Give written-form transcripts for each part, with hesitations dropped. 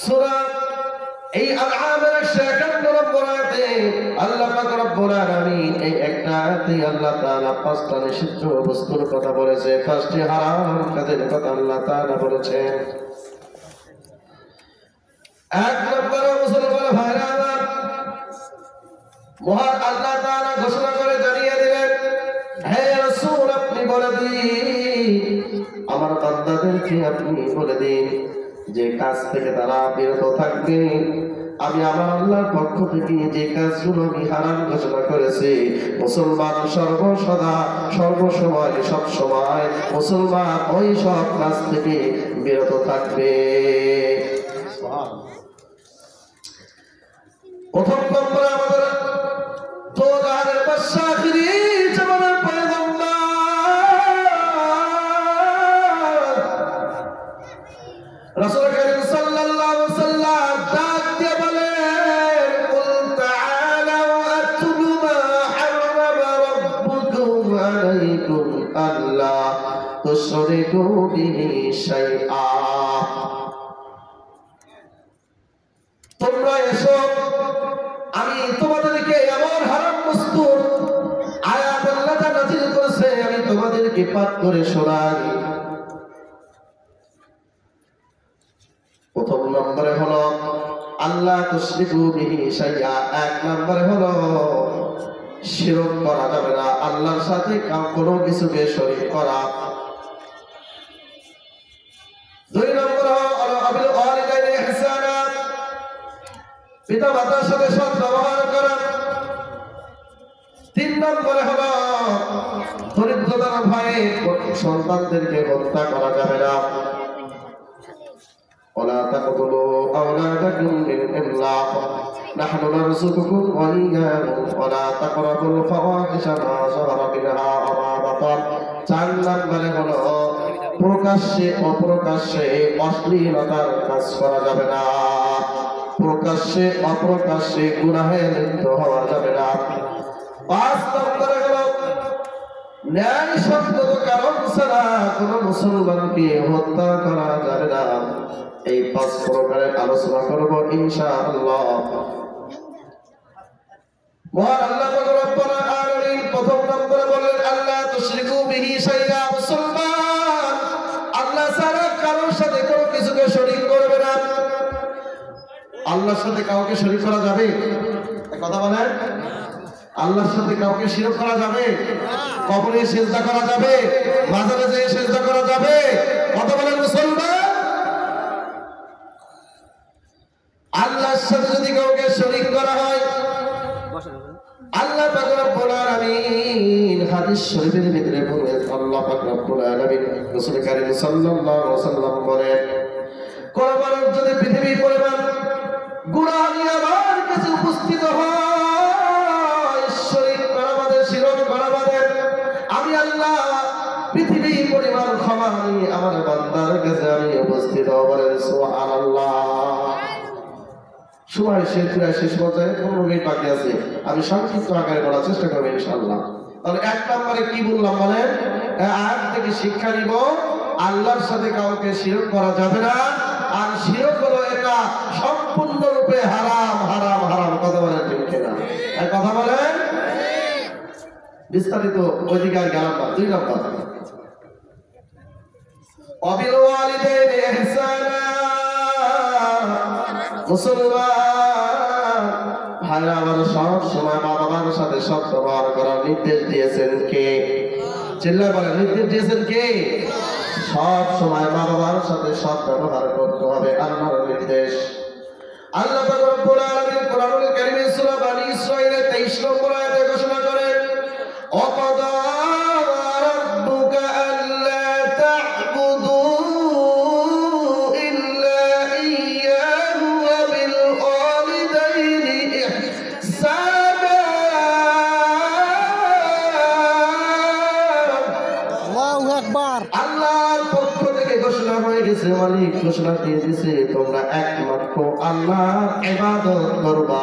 সূরা এই আনআমের 151 নম্বর আয়াতে আল্লাহ পাক রব্বুল আলামিন এই একটা আয়াতে আল্লাহ তাআলা 5টা নিষিদ্ধ বস্তুর কথা বলেছে, 5টি হারাম কাজের কথা আল্লাহ তাআলা বলেছেন। এক নম্বরে মুসলমান ভাইরা আমার, মহান আল্লাহ তাআলা ঘোষণা করে জানিয়ে দিলেন, হে রাসূল আপনি বলে দিন, আমার বান্দাদেরকে আপনি বলে দিন যে কাজ থেকে তারা বিরত থাকবে। আমি আমার আল্লাহর পক্ষ থেকে যে কাজগুলো আমি হারাম ঘোষণা করেছি, মুসলমান সর্বসদা সর্বসময় সব সময় মুসলমান ওই সব কাজ থেকে বিরত থাকবে। প্রথম নম্বরে আমাদের তো জাহানের বাদশা আখিরি জামানার পয়গম্বর রাসূল করিম সাল্লাল্লাহু আলাইহি ওয়াসাল্লাম ডাক দিয়ে বলেন, কুল তাআলাউ আতলু মা হারামা রাব্বুকুম আলাইকুম আল্লা তুশরিকু বিহি শাইআ। তোমরা এসো, আমি তোমাদেরকে এমন হারাম বস্তুর আয়াত আল্লাহ নাযিল করেছে আমি তোমাদেরকে পাঠ করে শোনাই। প্রথম নম্বরে হলো আল্লাহ তুশরিকু বিহি শাইআ। এক নম্বরে হলো শিরক করা যাবে না, আল্লাহর সাথে কোনো কিছুকে শরীক করা। দুই নম্বর হলো আবিল ওয়ালিদাইনি ইহসানা, পিতা মাতার সাথে সৎ ব্যবহার করা। তিন নম্বরে হলো দরিদ্রতার ভয়ে সন্তানদেরকে হত্যা করা যাবে না। ولا تقتلوا أولادكم من إملاق نحن نرزقكم وإياهم ولا تقربوا الفواحش ما ظهر منها وما بطن। চার নম্বরে হলো প্রকাশ্যে অপ্রকাশ্যে অশ্লীলতার কাজ করা যাবে না, প্রকাশ্যে অপ্রকাশ্যে গুনাহে লিপ্ত হওয়া যাবে না। পাঁচ নম্বরে হলো ন্যায় সঙ্গত কারণ ছাড়া কোন মুসলমানকে হত্যা করা যাবে না। এই 5 প্রকারের আলোচনা করব ইনশাআল্লাহ। মহান আল্লাহ পাক রব্বুল আলামিন প্রথম নম্বরে বলেন আল্লাহ তুশরিকু বিহি শাইআ। মুসলমান আল্লাহ ছাড়া কারোর সাথে কোনো কিছুকে শরীক করবে না। আল্লাহর সাথে কাউকে শরীক করা যাবে? কথা বলেন, আল্লাহর সাথে কাউকে শিরক করা যাবে? কবরে সিজদা করা যাবে? মাজারে যেয়ে সিজদা করা যাবে? কথা বলেন মুসলমান। আল্লাহর সাথে যদি কাউকে শরীক করা হয়, আল্লাহ পাক রব্বুল আলামিন হাদিস শরীফের ভিতরে বলেন, আল্লাহ পাক রব্বুল আলামিন রাসূল কারীম সাল্লাল্লাহু আলাইহি ওয়াসাল্লাম বলেন, কোন মানুষ যদি পৃথিবী পরিমাণ গুনাহ নিয়ে আমার কাছে উপস্থিত হয়, শরীক করা বাদে শিরক করা বাদে, আমি আল্লাহ পৃথিবী পরিমাণ ক্ষমা নিয়ে আমার বান্দার কাছে আমি উপস্থিত হব। বলেন সুবহানাল্লাহ। সময় শেষ পর্যায়ে 15 মিনিট বাকি আছে, আমি সংক্ষিপ্ত আকারে বলার চেষ্টা করবো ইনশাআল্লাহ। তাহলে এক নম্বরে কি বললাম বলেন, আয়াত থেকে শিক্ষা নিব আল্লাহর সাথে কাউকে শিরক করা যাবে না। আর শিরক হলো এটা সম্পূর্ণরূপে হারাম হারাম হারাম। কথা বলেন ঠিক কিনা? কথা বলেন। বিস্তারিত অধিকার গেলাম না। 2 নম্বর অবিল ওয়ালিদাইনি ইহসানা। মুসলমান ভাইরা আমার, সব সময় মা বাবার সাথে সৎ ব্যবহার করার নির্দেশ দিয়েছেন কে? চিল্লায় বলেন, নির্দেশ দিয়েছেন কে? সব সময় মা বাবার সাথে সৎ ব্যবহার করতে হবে, আল্লাহর নির্দেশ। আল্লাহ পাক রব্বুল আলামিন কোরআনুল কারীমে সূরা বনী ইসরাঈলের 23 নম্বর আয়াতে ঘোষণা করেন, ওয়াকাদা রাব্বুকা আল্লা তা'বুদু ইল্লা ইয়্যাহু ওয়া বিল ওয়ালিদাইনি ইহসানা। আল্লাহু আকবার। আল্লাহর পক্ষ থেকে ঘোষণা হয়ে গেছে, মালিক ঘোষণা দিয়ে দিয়েছে, তোমরা একমাত্র আল্লাহর ইবাদত করবা।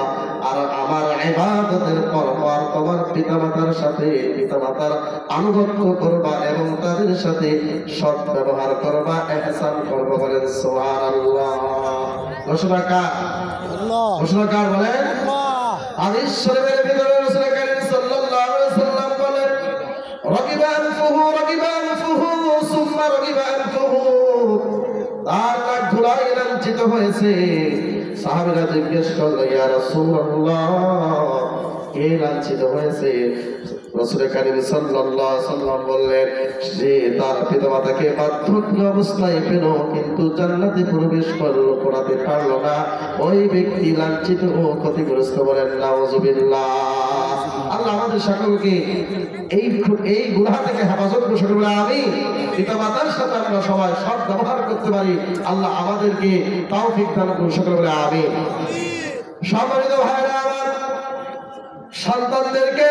আর আমার ইবাদতের পরপর তোমার পিতামাতার সাথে পিতামাতার আনুগত্য করবা এবং তাদের সাথে সৎ ব্যবহার করবা, ইহসান করবা। বলেন সুবহানাল্লাহ। ঘোষণাকার ঘোষণাকার বলেন হাদিস শরীফের ভিতরে রাসূল কারীম সাল্লাল্লাহু আলাইহি ওয়াসাল্লাম বলেন রাকিবান ফুহু সুম্মা রাকিবান ফুহু তার নাক ধুলায় লাঞ্ছিত হয়েছে। সাহাবীরা জিজ্ঞেস করল ইয়া রাসূলুল্লাহ কে লাঞ্ছিত হয়েছে? রাসূল কারীম সাল্লাল্লাহু আলাইহি ওয়াসাল্লাম বললেন যে তার পিতামাতাকে বার্ধক্য অবস্থায় পেল কিন্তু জান্নাতে প্রবেশ করাতে পারল না, ওই ব্যক্তি লাঞ্ছিত ও ক্ষতিগ্রস্ত। বলেন নাউযুবিল্লাহ। আল্লাহ আমাদের সকলকে এই গুনাহ থেকে হেফাজত করুন বলে আমিন। পিতামাতার সাথে আমরা সবাই সৎ ব্যবহার করতে পারি, আল্লাহ আমাদেরকে তৌফিক দান করুন সকলে বলে আমিন। সম্মানিত ভাইরা আমার, সন্তানদেরকে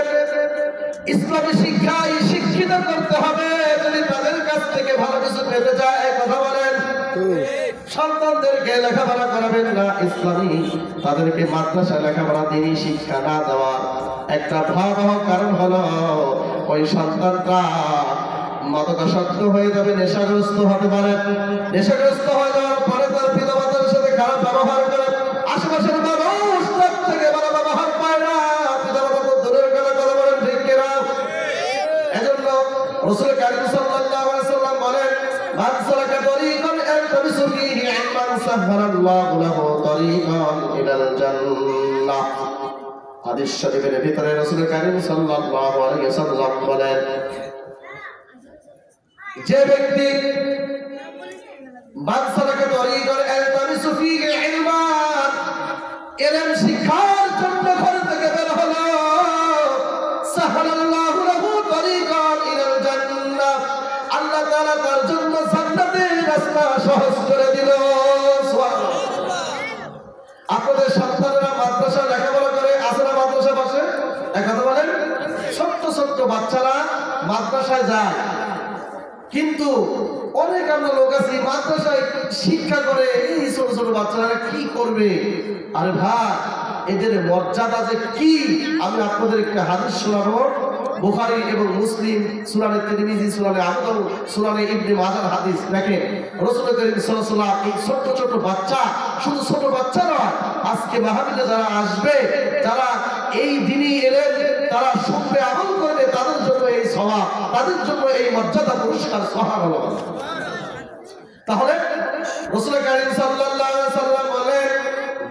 ইসলামী শিক্ষায় শিক্ষিত করতে হবে যদি তাদের কাছ থেকে ভালো কিছু পেতে চায়। কথা বলেন, সন্তানদেরকে লেখাপড়া করাবেন না ইসলামী, তাদেরকে মাদ্রাসায় লেখাপড়া দিনই শিক্ষা না দেওয়া একটা ভয়াবহ কারণ হলো ওই সন্তানটা মাদকাসক্ত হয়ে যাবে, নেশাগ্রস্ত হতে পারে। নেশাগ্রস্ত হয়ে যাওয়ার পরে তার পিতামাতার সাথে খারাপ ব্যবহার করে, আশেপাশের মানুষ তার থেকে ভালো ব্যবহার পায় না, পিতামাতা তো দূরের কথা বলেন ঠিক কিনা? এজন্য রাসূল কারীম সাল্লাল্লাহু আলাইহি ওয়াসাল্লাম বলেন মান সালাকা তরিকান ইয়ালতামিসু ফীহি ইলমান সাহহারাল্লাহু লাহু তরিকান ইলাল জান্নাহ। হাদিস শরীফের ভিতরে রাসূল কারীম সাল্লাল্লাহু আলাইহি ওয়াসাল্লাম বলেন যে ব্যক্তি মান সালাকা তরিকান ইয়ালতামিসু ফীহি ইলমান ইলম শিক্ষার জন্য ঘর থেকে বের হলো, সাহহারাল্লাহু লাহু তরিকান ইলাল জান্নাহ, আল্লাহ তাআলা তার জন্য জান্নাতের রাস্তা সহজ করে দিল। সুবহানাল্লাহ। আপনাদের সন্তানেরা মাদ্রাসা লেখাপড়া করে আছে না? মাদ্রাসা পাশে এক কথা বলেন, ছোট্ট ছোট্ট বাচ্চারা মাদ্রাসায় যায়, কিন্তু অনেক আমরা লোক আছি মাদ্রাসায় শিক্ষা করে এই ছোট ছোট বাচ্চারা কি করবে? আরে ভাই, এদের মর্যাদা যে কি আমি আপনাদের একটা হাদিস শোনাবো। বুখারী এবং মুসলিম, সুনানে তিরমিজি, সুনানে আবু দাউদ, সুনানে ইবনে মাজাহ হাদিস। দেখেন রাসূল কারীম সাল্লাল্লাহু আলাইহি ওয়াসাল্লাম এই ছোট ছোট বাচ্চা, শুধু ছোট বাচ্চা নয়, আজকে মাহফিলে যারা আসবে, যারা এই দ্বীনি ইলম তারা শুনবে, আমল করবে, তাদের জন্য এই সওয়াব, তাদের জন্য এই মর্যাদা, পুরস্কার। সুবহানাল্লাহ। তাহলে রাসূল কারীম সাল্লাল্লাহু আলাইহি ওয়াসাল্লাম বলেন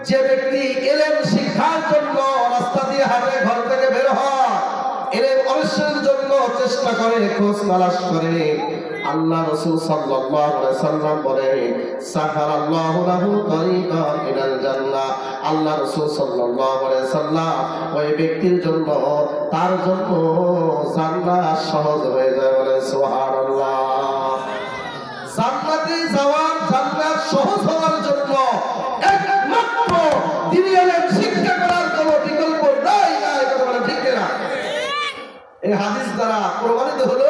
যে ব্যক্তি ইলম শিক্ষার জন্য রাস্তা দিয়ে হাঁটে, ঘর থেকে বের হয়, ইলম অবশ্যের জন্য চেষ্টা করে, খোঁজ তালাশ করে, আল্লাহ রাসূল সাল্লাল্লাহু আলাইহি ওয়াসাল্লাম বলেন সাহারাল্লাহু লাহু তরিকান ইলাল জান্নাহ, আল্লাহ রাসূল সাল্লাল্লাহু আলাইহি ওয়াসাল্লাম ওই ব্যক্তির জন্য, তার জন্য জান্নাত সহজ হয়ে যায়। বলে সুবহানাল্লাহ। জান্নাতে যাওয়া, জান্নাত সহজ হওয়ার জন্য একমাত্র দ্বীনি ইলম শিক্ষা করার কোনো বিকল্প নাই। কথা বলে ঠিক না? এই হাদিস দ্বারা প্রমাণিত হলো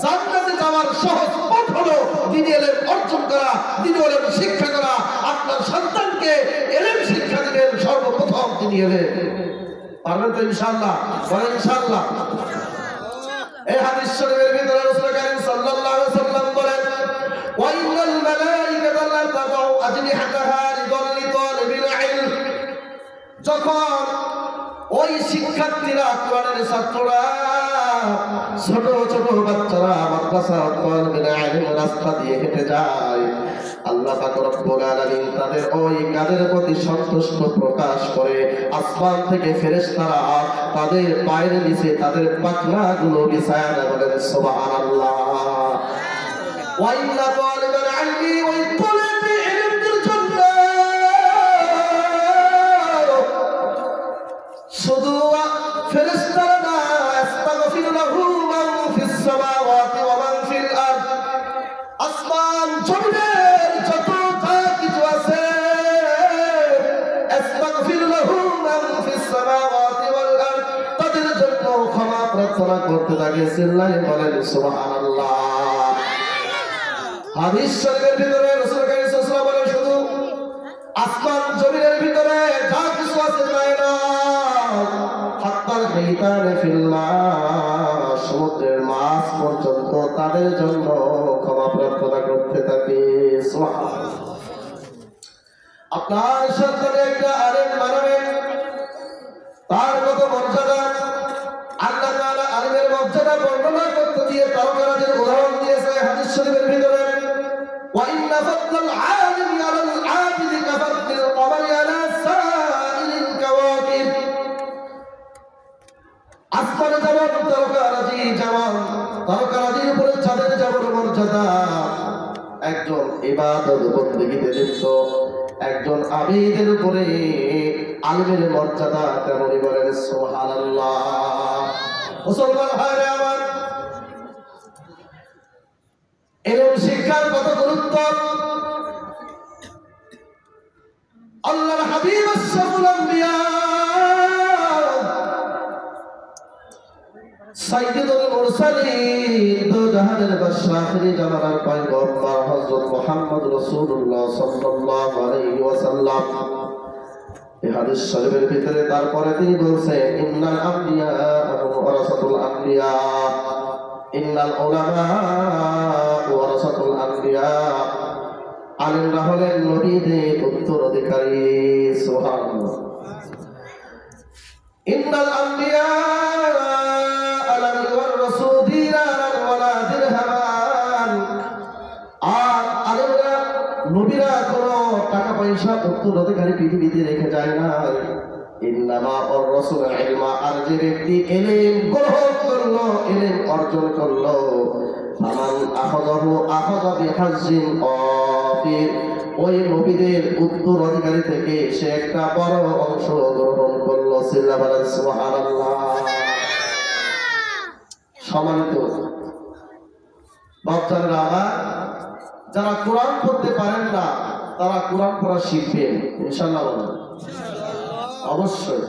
জান্নাতে যাওয়ার সহজ পথ হলো দ্বীনি ইলম অর্জন করা, দ্বীনি ইলম শিক্ষা করা। আপনার সন্তানকে ইলম শিক্ষা দিবেন সর্বপ্রথম দ্বীনি ইলম। পারবেন তো ইনশাআল্লাহ? বলেন ইনশাআল্লাহ। এই হাদিস শরীফের ভিতরে রাসূল কারীম সাল্লাল্লাহু আলাইহি ওয়াসাল্লাম বলেন ওয়া ইন্নাল মালাইকাতা লা তাদাউ আজনিহাতাহা লিদাল লিতালিবিল ইলম। যখন ওই শিক্ষার্থীরা, কোরআনের ছাত্ররা, ছোট ছোট বাচ্চারা মাদ্রাসা তালিবিল ইলম রাস্তা দিয়ে হেঁটে যায়, আল্লাহ পাক রব্বুল আলামিন তাদের ওই কাজের প্রতি সন্তুষ্ট প্রকাশ করে আসমান থেকে ফেরেশতারা তাদের পায়ের নিচে তাদের পাখনাগুলো বিছায়া দেয়। বলেন সুবহানাল্লাহ। ওয়া ইন্না তালিবাল ইলমি ওয়া তালিবি ইলমের জন্য শুধু ফেরেশতারা না, আস্তাগফিরু লাহু মান ফিস সামাওয়াতি ওয়া মান ফিল আরদ, আসমান জমিনের যত যা কিছু আছে, আস্তাগফিরু লাহু মান ফিস সামাওয়াতি ওয়াল আরদ, তাদের জন্য ক্ষমা প্রার্থনা করতে থাকে। চিল্লায়ে বলেন সুবহানাল্লাহ। হাদিস শরীফের ভিতরে রাসূল কারীম সাল্লাল্লাহু আলাইহি ওয়াসাল্লাম বলেন শুধু আসমান জমিনের ভিতরে যা কিছু আছে তাই না, হাত্তাল হাইতানে ফিল মা, সমুদ্রের মাছ পর্যন্ত তাদের জন্য ক্ষমা প্রার্থনা করতে থাকে। সুবহানাল্লাহ। আপনার সন্তানে একটা আলেম বানাবেন, তার কত মর্যাদা। আল্লাহ তাআলা আলেমের মর্যাদা বর্ণনা করতে দিয়ে তারকারাদের উদাহরণ দিয়েছে হাদিস শরীফের ভিতরে, ওয়া ইন্না ফাদলাল আলিমি আলাল আবিদি কাফাদলিল কমারি আলা সাইরিল কাওয়াকিব। আসমানে যেমন তারকারাজি, যেমন তারকারাজির উপরে চাঁদের যেমন মর্যাদা, একজন ইবাদত বন্দেগীতে লিপ্ত একজন আবিদের উপরে আলিমের মর্যাদা তেমনই। বলেন সুবহানাল্লাহ। মুসলমান ভাইরা আমার, ইলম শিক্ষার কত গুরুত্ব। আল্লাহর হাবিব আশরাফুল আম্বিয়া সাইয়্যিদুল মুরসালিন, দো জাহানের বাদশা, আখিরি জামানার পয়গম্বর হযরত মুহাম্মদ রাসূলুল্লাহ সাল্লাল্লাহু আলাইহি ওয়াসাল্লাম এই হাদিস শরীফের ভিতরে তারপরে তিনি বলছেন, ইন্নাল আম্বিয়া ওয়ারাসাতুল আম্বিয়া, ইন্নাল উলামা ওয়ারাসাতুল আম্বিয়া। আলেমরা হলেন নবীদের উত্তরাধিকারী। সুবহানাল্লাহ। ইন্নাল আম্বিয়া আলাম ইওয়াররাসু দিনারান ওয়ালা দিরহামান। আর আলেমরা, নবীরা কোনো টাকা পয়সা উত্তরাধিকারী পৃথিবীতে রেখে যায় না। ইন্নামা ওয়াররাসুল ইলমা, আর যে ব্যক্তি ইলম গ্রহণ করলো, ইলম অর্জন করলো, ফামান আখাযাহু আখাযা বিহাজ্জিন ওয়াফির, ওই নবীদের উত্তরাধিকারী থেকে সে একটা বড় অংশ গ্রহণ করলো। সুবহানাল্লাহ। সম্মানিত বাচ্চারা আমার, যারা কোরআন পড়তে পারেন না তারা কোরআন পড়া শিখবেন ইনশাআল্লাহ। অবশ্যই।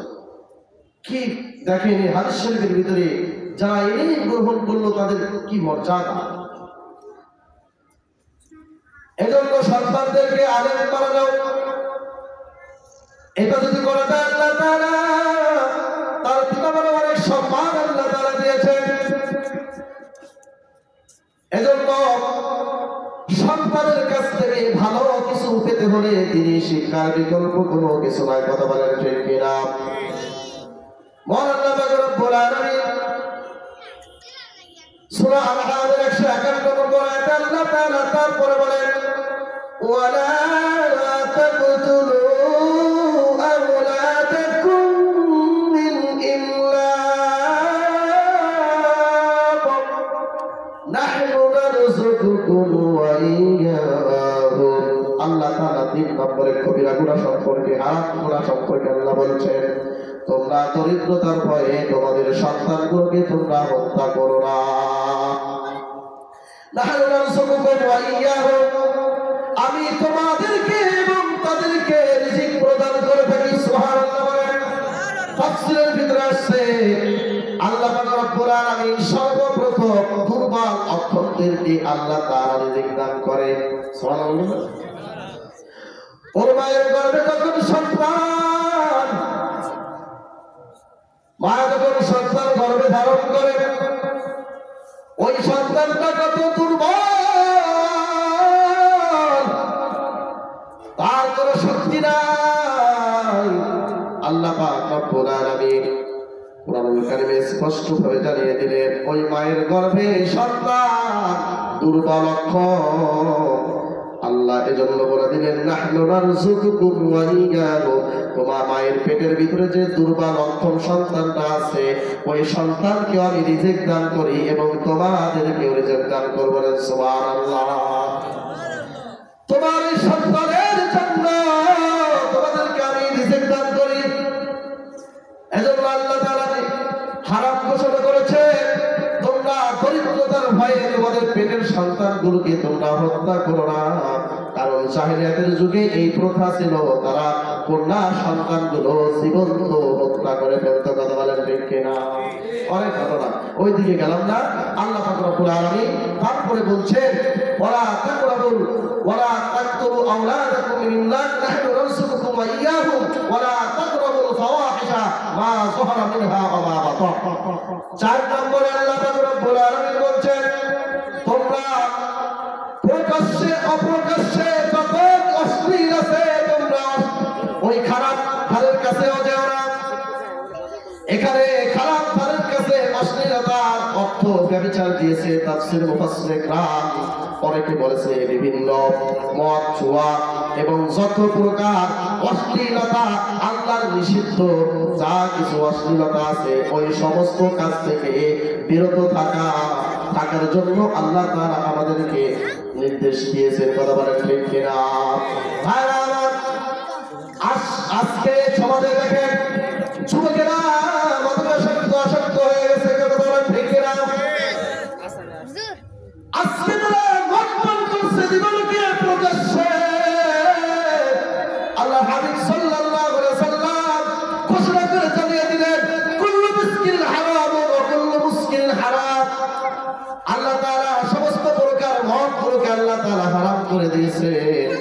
কি দেখেন এই হাদিস শরীফের ভিতরে যারা ইলম গ্রহণ করলো তাদের কি মর্যাদা। এজন্য সন্তানদেরকে আলেম বানানো, এটা যদি করা যায় আল্লাহ তাআলা তার পিতামাতার অনেক সম্মান আল্লাহ তাআলা দিয়েছেন। এজন্য সন্তানের কাছ থেকে ভালো কিছু পেতে হলে তিনি শিক্ষার বিকল্প কোনো কিছু নাই। কথা বলেন ঠিক কিনা? মহান আল্লাহ পাক রব্বুল আলামিন সূরা আল-আনআমের 151 নম্বর আয়াতে আল্লাহ তাআলা তারপরে বলেন, ওয়ালা তাকতুলু আওলাদাকুম মিন ইমলাক, নাহনু নারযুকুকুম ওয়া ইয়্যাহুম। আল্লাহ তাআলা 3 নম্বরে কবিরা গুনাহ সম্পর্কে, হারাম গুনাহ সম্পর্কে আল্লাহ বলছেন, তোমরা দরিদ্রতার ভয়ে তোমাদের সন্তানগুলোকে তোমরা হত্যা করো না। নাহনু নারযুকুকুম ওয়া ইয়্যাহুম, আমি তোমাদেরকে এবং তাদেরকে রিজিক প্রদান করে থাকি। সুবহানাল্লাহ বলেন। তাফসীরের ভিতরে আসছে আল্লাহ পাক রব্বুল আলামিন সর্বপ্রথম দুর্বল অক্ষমদেরকে আল্লাহ তাআলা রিজিক দান করে। সুবহানাল্লাহ। ওর মায়ের গর্ভে যখন সন্তান, মা যখন সন্তান গর্ভে ধারণ করে, ওই সন্তানটা কত দুর্বল, তার কোনো শক্তি নাই। আল্লাহ পাক রব্বুল আলামিন কোরআনুল কারীমে স্পষ্টভাবে জানিয়ে দিলেন, ওই মায়ের গর্ভে সন্তান দুর্বল অক্ষম। আল্লাহ এজন্য বলে দিলেন, নাহনু নারযুকুকুম ওয়া ইয়্যাহুম, তোমার মায়ের পেটের ভিতরে যে দুর্বল অক্ষম সন্তানটা আছে, ওই সন্তানকে আমি রিজিক দান করি এবং তোমাদেরকেও রিজিক দান করব। সুবহানাল্লাহ। তোমার এই সন্তানের জন্য তোমাদেরকে আমি রিজিক দান করি। এজন্য আল্লাহ তাআলা হারাম ঘোষণা করেছে, তোমরা দরিদ্রতার ভয়ে তোমাদের পেটের সন্তানগুলোকে তোমরা হত্যা করো না। কারণ জাহেলিয়াতের যুগে এই প্রথা ছিল, তারা কন্যা সন্তানগুলো জীবন্ত হত্যা করে ফেলতো। কথা বলেন ঠিক কিনা? অনেক ঘটনা, ওই দিকে গেলাম না। আল্লাহ পাক রব্বুল আলামিন তারপরে বলছেন, ওয়ালা তাকরাবুল ওয়ালা তাকতুলু আওলাদাকুম মিন ইমলাক, নাহনু নারযুকুকুম ওয়া ইয়্যাহুম, ওয়ালা তাকরাবুল ফাওয়াহিশা মা যাহারা মিনহা ওয়া মা বাতান। 4 নম্বরে আল্লাহ পাক রব্বুল আলামিন বলছেন, তোমরা প্রকাশ্যে অপ্রকাশ্যে যত অশ্লীল আছে তোমরা বিচার দিয়েছে তাফসীর মুফাসসির کرام। অনেকে বলেছে বিভিন্ন মদ জুয়া এবং যত প্রকার অশ্লীলতা আল্লাহর নিষিদ্ধ যা কিছু অশ্লীলতা আছে ওই সমস্ত কাজ থেকে বিরত থাকার জন্য আল্লাহ তাআলা আমাদেরকে নির্দেশ দিয়েছেন। কথা বলেন ঠিক কিনা? ভাইরা আমার, আজকে সমাজে দেখেন যুবকেরা মাদকাসক্ত আসক্ত হয়ে গেছে। কথা বলেন ঠিক কিনা? আজকে তারা মদ পান করছে জীবনকে প্রকাশ্যে। আল্লাহ হাবিব সাল্লাল্লাহু আলাইহি ওয়াসাল্লাম ঘোষণা করে জানিয়ে দিলেন, কুল্লু মিসকিন হারাম ওয়া কুল্লু মুসকিন হারাম। আল্লাহ তাআলা সমস্ত প্রকার মদগুলোকে আল্লাহ তাআলা হারাম করে দিয়েছে।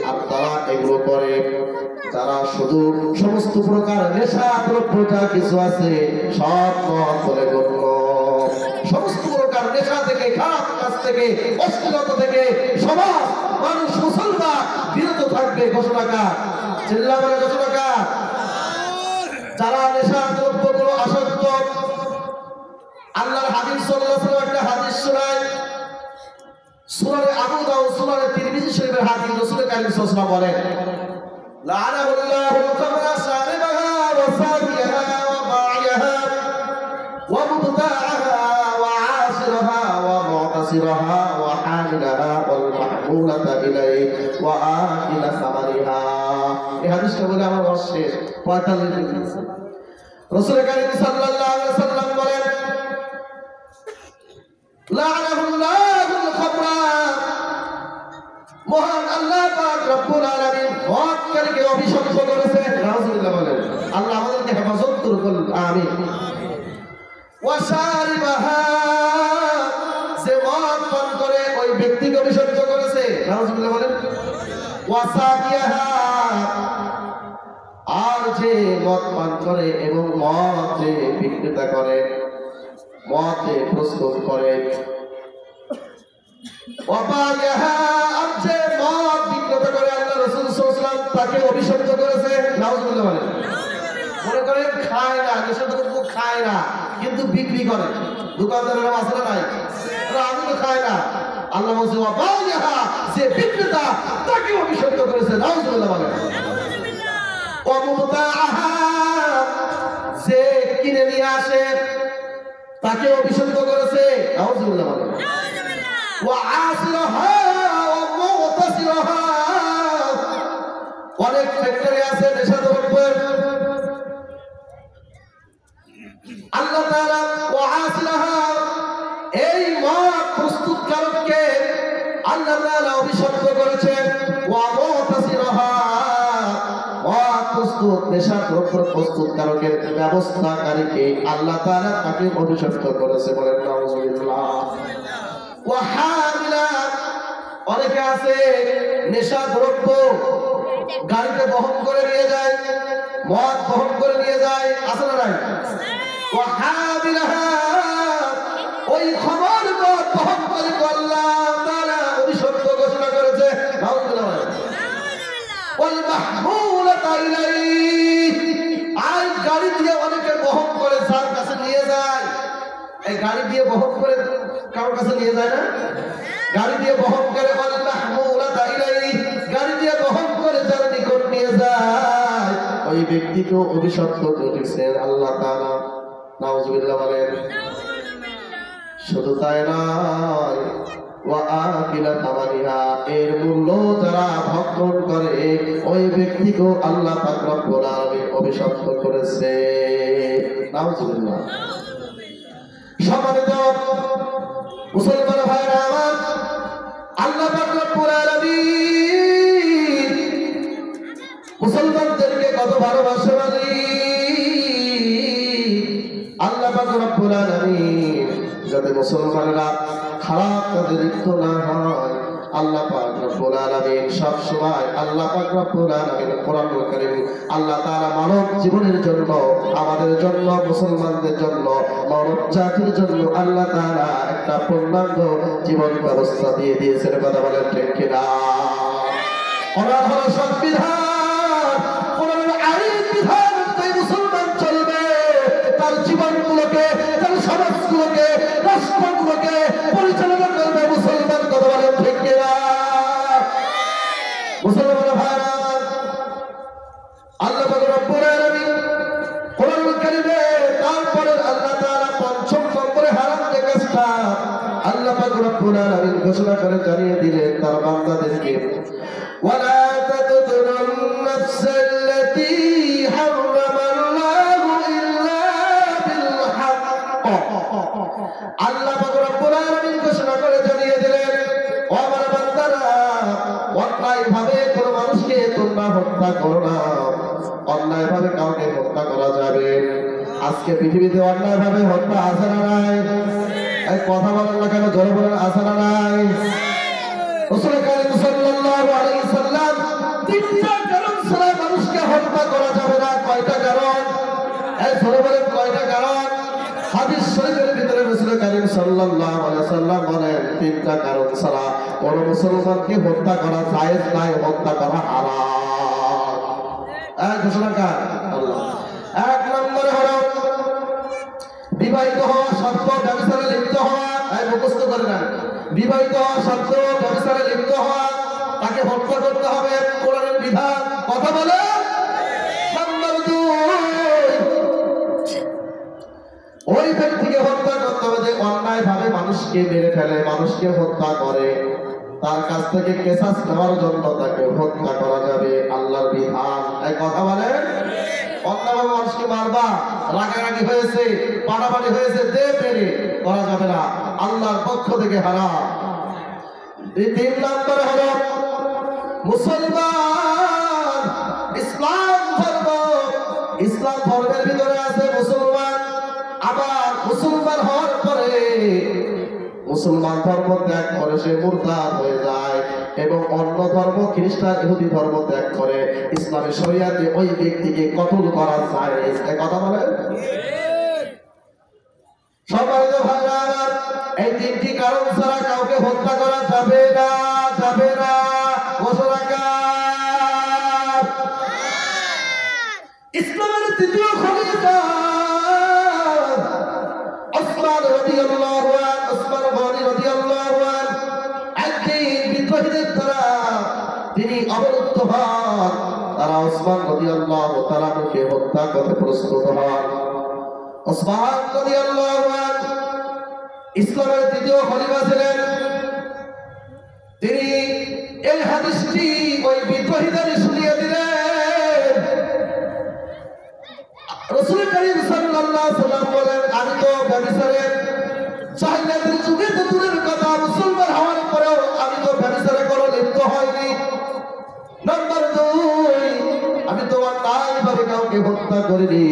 আর তারা এগুলো করে, তারা শুধু সমস্ত প্রকার নেশা দ্রব্য যা কিছু আছে সব মদ বলে গণ্য। সমস্ত প্রকার নেশা থেকে, খারাপ কাজ থেকে, অশ্লীলতা থেকে সমাজ মানুষ মুসলমান বিরত থাকবে। ঘোষণাকার চিল্লা বলে ঘোষণাকার। যারা নেশা দ্রব্যগুলো আসক্ত, আল্লাহর হাবিব সাল্লাল্লাহু আলাইহি ওয়াসাল্লাম একটা হাদিস শোনায়, সুনানে আবু দাউদ, সুনানে তিরমিজি শরীফের হাদিস। রাসূল কারীম সাল্লাল্লাহু আলাইহি ওয়াসাল্লাম বলেন, লাআনাহুল্লাহুল খামরা শারিবাহা ওয়া সাকিয়াহা ওয়া বা'iয়াহা ওয়া মুবতা'াহা ওয়া 'আসিরাহা ওয়া মু'tasiraha ওয়া হামিলাহা ওয়াল মাহমুলাতা ইলাইহি ওয়া আকিলা সামারিহা। এই হাদিসটা বলে আমার ওয়াজ শেষ। 45 মিনিট। রাসূল কারীম সাল্লাল্লাহু আলাইহি ওয়াসাল্লাম বলেন, লাআনাহুল্লাহুল খামরা, মহান আল্লাহ পাক রব্বুল আলামিন মদকারীকে অভিশপ্ত করেছেন। নাউজুবিল্লাহ বলেন। আল্লাহ আমাদেরকে হেফাজত করুন, আমিন। ওয়া শারিবাহা, যে মদ পান করে ওই ব্যক্তিকে অভিশপ্ত করেছে। নাউজুবিল্লাহ বলেন। ওয়া সাকিয়াহা, আর যে মদ পান করে এবং মদ যে বিক্রেতা করে, মদ যে প্রস্তুত করে, আর যে মদ বিক্রেতা করে আল্লাহ রাসূল সাল্লাল্লাহু আলাইহি ওয়াসাল্লাম তাকে অভিশপ্ত করেছে। নাউজুবিল্লাহ বলেন। মনে করেন খায় না, নেশাদ্রব্য খায় না, কিন্তু বিক্রি করে। দোকানদারের মাসলা নাই, আমি তো খাই না। আল্লাহ বলছে যে বিক্রেতা তাকে অভিশপ্ত করেছে। নাউজুবিল্লাহ বলেন। যে কিনে নিয়ে আসে তাকে অভিশপ্ত করেছে। নাউজুবিল্লাহ বলেন। অনেক ফ্যাক্টরি আছে নেশা দ্রব্যের। আল্লাহ তাআলা এই মদ প্রস্তুতকারককে আল্লাহ তাআলা অভিশপ্ত করেছেন। নেশা দ্রব্য প্রস্তুতকারকের ব্যবস্থাকারীকে আল্লাহ তাআলা তাকে অভিশপ্ত করেছে। বলেন নাউজুবিল্লাহ। অনেকে আছে নেশা দ্রব্য গাড়িতে বহন করে নিয়ে যায়, মদ বহন করে নিয়ে যায়, আছে না নাই? ওই খবর মদ বহন করে আল্লাহ তাআলা অভিশপ্ত ঘোষণা করেছে। আর গাড়ি দিয়ে অনেকে বহন করে যার কাছে নিয়ে যায়। এই গাড়ি দিয়ে বহন করে কারোর কাছে নিয়ে যায় না, গাড়ি দিয়ে বহন করে গাড়ি দিয়ে বহন করে যার নিকট নিয়ে যায়, ওই ব্যক্তিকে অভিশপ্ত করেছেন আল্লাহ তাআলা। নাউজুবিল্লাহ বলেন। শুধু তাই নয়, এর মূল্য যারা ভক্ষণ করে ওই ব্যক্তিকে আল্লাহ পাক রব্বুল আলামিন অভিশপ্ত করেছে। নাউজুবিল্লাহ। সম্মানিত মুসলমান ভাইরা আমার, আল্লাহ পাক রব্বুল আলামিন মুসলমানদেরকে কত ভালোবাসে বলি। আল্লাহ পাক রব্বুল আলামিন যাতে মুসলমানরা খারাপ কাজে লিপ্ত না হয়, আল্লাহ পাক রব্বুল আলামিন সব সময় আল্লাহ পাক রব্বুল আলামিন কোরআনুল কারীম আল্লাহ তাআলা মানব জীবনের জন্য, আমাদের জন্য, মুসলমানদের জন্য, মানব জাতির জন্য আল্লাহ তাআলা একটা পূর্ণাঙ্গ জীবন ব্যবস্থা দিয়ে দিয়েছেন। কথা বলেন ঠিক কিনা? ওনার হলো সংবিধান, ওনার আইন বিধান অনুযায়ী মুসলমান চলবে। তার জীবনগুলোকে, তার সমাজগুলোকে, রাষ্ট্রগুলোকে মুসলমান ভাইরা, আল্লাহ পাক রব্বুল আলামিন কোরআনুল কারীমে তারপরে আল্লাহ তাআলা পঞ্চম নম্বরে হারাম যে কাজটা আল্লাহ পাক রব্বুল আলামিন ঘোষণা করে জানিয়ে দিলেন তার বান্দাদেরকে, ওয়ালা তাকতুলুন নাফসাল্লাতী হারামাল্লাহু ইল্লা বিল হক। আল্লাহ পাক রব্বুল আলামিন ঘোষণা করে জানিয়ে দিলেন, ও আমার বান্দারা, অন্যায়ভাবে কোনো মানুষকে তোমরা হত্যা করো না। অন্যায়ভাবে কাউকে হত্যা করা যাবে। আজকে পৃথিবীতে অন্যায়ভাবে হত্যা আছে না নাই? এই কথা বলেন না কেন, জোরে বলেন, আছে না নাই? রাসূল কারীম সাল্লাল্লাহু আলাইহি সাল্লাম তিনটা কারণ ছাড়া মানুষকে হত্যা করা যাবে না। কয়টা কারণ? এই জোরে বলেন, কয়টা কারণ? হাদিস শরীফের ভিতরে রাসূল কারীম সাল্লাল্লাহু আলাইহি সাল্লাম বলেন, তিনটা কারণ ছাড়া কোন মুসলমানকে হত্যা করা জায়েজ নাই, হত্যা করা হারাম। এক ঘোষণাকার আল্লাহ। এক নম্বরে হলো বিবাহিত হওয়া সত্ত্বেও ব্যভিচারে লিপ্ত হওয়া। মুখস্থ করে না, বিবাহিত হওয়া সত্ত্বেও ব্যভিচারে লিপ্ত হওয়া, তাকে হত্যা করতে হবে, কোরআনের বিধান। কথা বলে। নাম্বার 2, ওই ব্যক্তিকে হত্যা করতে হবে যে অন্যায়ভাবে মানুষকে মেরে ফেলে, মানুষকে হত্যা করে, তার কাছ থেকে কেসাস নেওয়ার জন্য তাকে হত্যা করা যাবে, আল্লাহর বিধান। এই কথা বলে। অন্যায়ভাবে মানুষকে মারবা, রাগারাগি হয়েছে, পাড়াপাড়ি হয়েছে, দে মেরে করা যাবে না, আল্লাহর পক্ষ থেকে হারাম। 3 নম্বরে হলো মুসলমান, ইসলাম ধর্ম, ইসলাম ধর্মের ভিতরে আছে মুসলমান, আবার মুসলমান হওয়ার পরে মুসলমান ধর্ম ত্যাগ করে সে মুরতাদ হয়ে যায় এবং অন্য ধর্ম, খ্রিস্টান, ইহুদি ধর্ম ত্যাগ করে ইসলামের শরিয়াতে ওই ব্যক্তিকে কতল করা যায়। এই কথা বলে। সম্মানিত ভাইরা আমার, এই 3টি কারণ ছাড়া কাউকে হত্যা করা যাবে না, যাবে না। ঘোষণাকার ইসলামের 3য় খলিফা ওসমান রাদিয়াল্লাহু আনহু, ওসমান গনি রাদিয়াল্লাহু আনহু একদিন বিদ্রোহীদের দ্বারা তিনি অবরুদ্ধ হন। তারা ওসমান রাদিয়াল্লাহু তাআলাকে হত্যা করতে প্রস্তুত হন। ওসমান রাদিয়াল্লাহু আনহু ইসলামের 3য় খলিফা ছিলেন। তিনি এই হাদিসটি ওই বিদ্রোহীদের শুনিয়ে দিলেন। রাসূল কারীম সাল্লাল্লাহু আলাইহি ওয়াসাল্লাম বলেন, আমি তো ব্যভিচারে জাহিলিয়াতের যুগে তো দূরের কথা, মুসলমান হওয়ার পরেও আমি তো ব্যভিচারে কোনো লিপ্ত হইনি। নাম্বার 2, আমি তো অন্যায়ভাবে কাউকে হত্যা করিনি।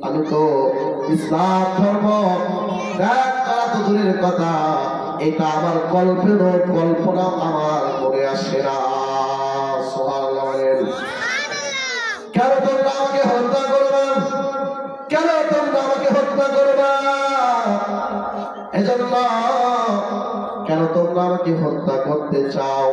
আমি তো ইসলাম ধর্ম ত্যাগ করা তো দূরের কথা, এটা আমার কল্পনা আমার মনে আসে না। সুবহানাল্লাহ। কেন তোমরা আমাকে হত্যা করবা? কেন তোমরা আমাকে হত্যা করবা? এজন্য কেন তোমরা আমাকে হত্যা করতে চাও?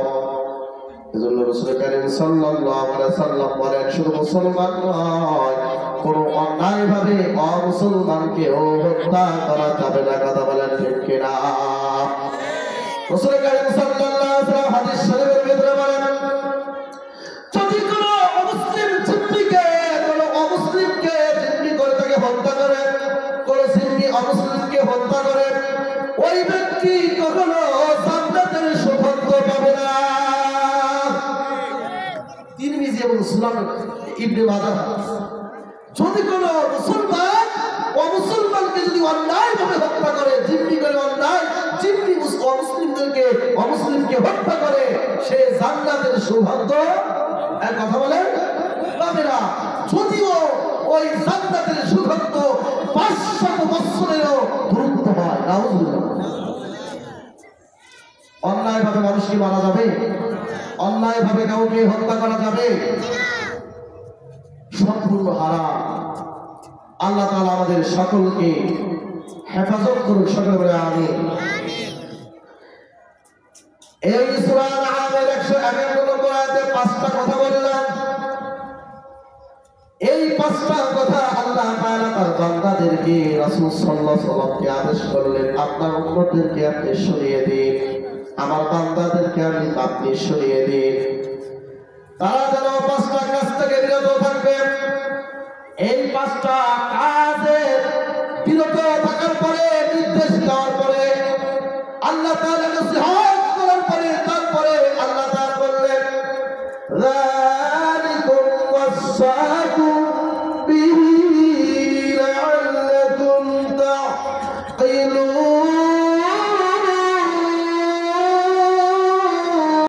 এজন্য রাসূল কারীম সাল্লাল্লাহু আলাইহি সাল্লাম বলেন, শুধু মুসলমান নয়, কোন অন্যায়ভাবে অমুসলমানকেও হত্যা করা যাবে না। কথা বলেন ঠিক কিনা? রাসূল কারীম সাল্লাল্লাহু আলাইহি ওয়াসাল্লাম হাদিস শরীফের ভিতরে বলেন, যদি কোন অমুসলিম জিম্মিকে, কোন অমুসলিমকে জিম্মি করে তাকে হত্যা করে, কোন জিম্মি অমুসলিমকে হত্যা করে, ওই ব্যক্তি কখনো জান্নাতের সৌভাগ্য পাবে না। তিরমিজি এবং সুনান ইবনে মাজাহ। যদি কোন মুসলমান অমুসলমানকে যদি অন্যায়ভাবে হত্যা করে, জিম্মি করে, অন্যায় জিম্মি অমুসলিমকে হত্যা করে, সে জান্নাতের সৌভাগ্য, এক কথা বলেন, পাবে না। যদিও ওই জান্নাতের সৌভাগ্য 500 বছরেরও দ্রুত হয়। নাউজুবিল্লাহ। অন্যায়ভাবে মানুষকে মারা যাবে? অন্যায়ভাবে কাউকে হত্যা করা যাবে? সম্পূর্ণ হারাম। আল্লাহ তাআলা আমাদের সকলকে হেফাজত করুন। সকলে বলে আমিন। এই সূরা আল-আনআমের 151 নম্বর আয়াতে 5টা কথা বললাম। এই 5টা কথা আল্লাহ তাআলা তার বান্দাদেরকে, রাসূল সাল্লাল্লাহু আলাইহি ওয়াসাল্লামকে আদেশ করলেন, আপনার উম্মতদেরকে আপনি শুনিয়ে দিন, আমার বান্দাদেরকে আপনি শুনিয়ে দিন। তারা যেন পাঁচটা কাজ থেকে বিরত থাকবে। এই পাঁচটা কাজের বিরত থাকার পরে, নির্দেশ দেওয়ার পরে, আল্লাহ তাআলা নসিহত করার পরে, তারপরে আল্লাহ তাআলা বললেন যালিকুম ওয়াসাকুম